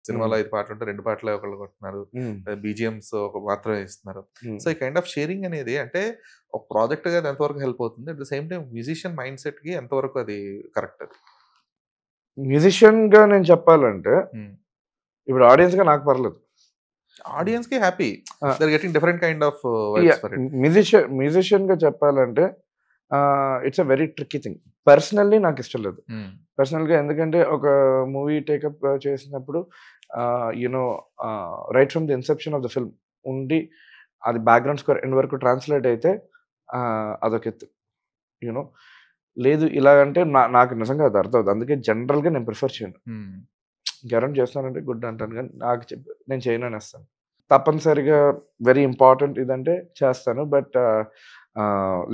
సినిమాలో 5 పాటలు ఉంటే 2 పాటలే ఒకళ్ళు కొడుతున్నారు. బీజీఎమ్స్ ఒక మాత్రమే ఇస్తున్నారు. సో, ఈ కైండ్ ఆఫ్ షేరింగ్ అనేది అంటే ఒక ప్రాజెక్ట్‌గా అది ఎంతవరకు హెల్ప్ అవుతుంది? At the same time musician mind సెట్‌కి ఎంతవరకు అది కరెక్ట్ అది? మ్యూజిషియన్‌గా నేను చెప్పాలంటే, హ్మ్. ఇప్పుడు ఆడియన్స్‌గా నాకు పర్లేదు. ఆడియన్స్‌కి happy. Ah! They are getting different kind of vibes yeah! For it. మ్యూజిషియన్‌గా చెప్పాలంటే it's a very tricky thing. Personally నాకిష్టం లేదు. హ్మ్. పర్సనల్‌గా ఎందుకంటే ఒక మూవీ టేకప్ చేసినప్పుడు right from the inception of the film ఉండి అది బ్యాక్‌గ్రౌండ్ స్కోర్ ఎండ్ వరకు ట్రాన్స్‌లేట్ అయితే అదొక ఎత్తు. యూ నో లేదు ఇలాగంటే నాకు నిజంగా అది అర్థం అవుతుంది. అందుకే జనరల్‌గా నేను ప్రిఫర్ చేయను. హ్మ్. ఇంకెవరైనా చేస్తున్నానంటే గుడ్ అంటాను గానీ నాకు నేను చేయను అనేస్తాను. తప్పనిసరిగా వెరీ ఇంపార్టెంట్ ఇదంటే చేస్తాను. బట్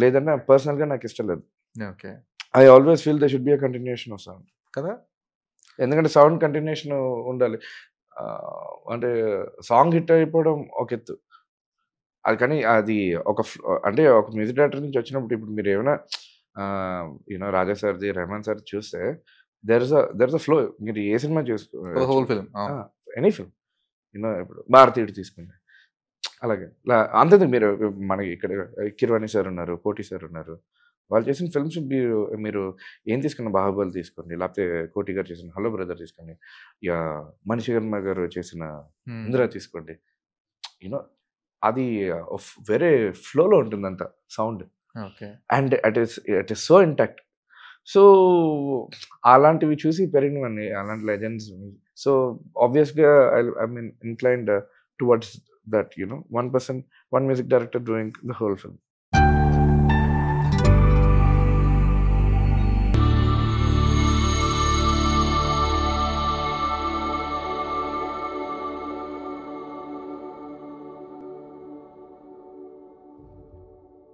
లేదంటే పర్సనల్‌గా నాకిష్టం లేదు. Okay. I always feel they should be a continuation of sound. కదా! ఎందుకంటే సౌండ్ కంటిన్యూయేషన్ ఉండాలి. అంటే సాంగ్ హిట్ అయిపోవడం ఒక ఎత్తు. అది కానీ అది అంటే ఒక మ్యూజిక్ డైరెక్టర్ నుంచి వచ్చినప్పుడు ఇప్పుడు మీరేమైనా రాజా సార్‌ది, రెహమాన్ సార్‌ది చూస్తే దేర్ ఇస్ ఎ ఫ్లో. మీరు ఏ సినిమా ఫర్ ద చూసుకోవచ్చు. Whole film. ఆ! అవును. Any film. ఇప్పుడు 'భారతీయుడు' తీసుకోండి. అలాగే అంతెందుకు మీరు మనకి ఇక్కడ 'కీరవాణి' సార్ ఉన్నారు, 'కోటి' సార్ ఉన్నారు. వాళ్ళు చేసిన ఫిల్మ్స్ మీరు మీరు ఏం తీసుకున్న 'బాహుబలి' తీసుకోండి, లేకపోతే 'కోటి' గారు చేసిన 'హలో బ్రదర్' తీసుకోండి. మణిశర్మ గారు చేసిన హ్మ్. 'ఇందిర' తీసుకోండి. యూ నో అది వేరే ఫ్లోలో ఉంటుందంతా sound. Okay. And it is so intact. So, అలాంటివి చూసి పెరిగినవాడిని. అలాంటి లెజెండ్స్. సో, ఆబ్వియస్‌గా I mean inclined towards that one person, one music director doing the whole film.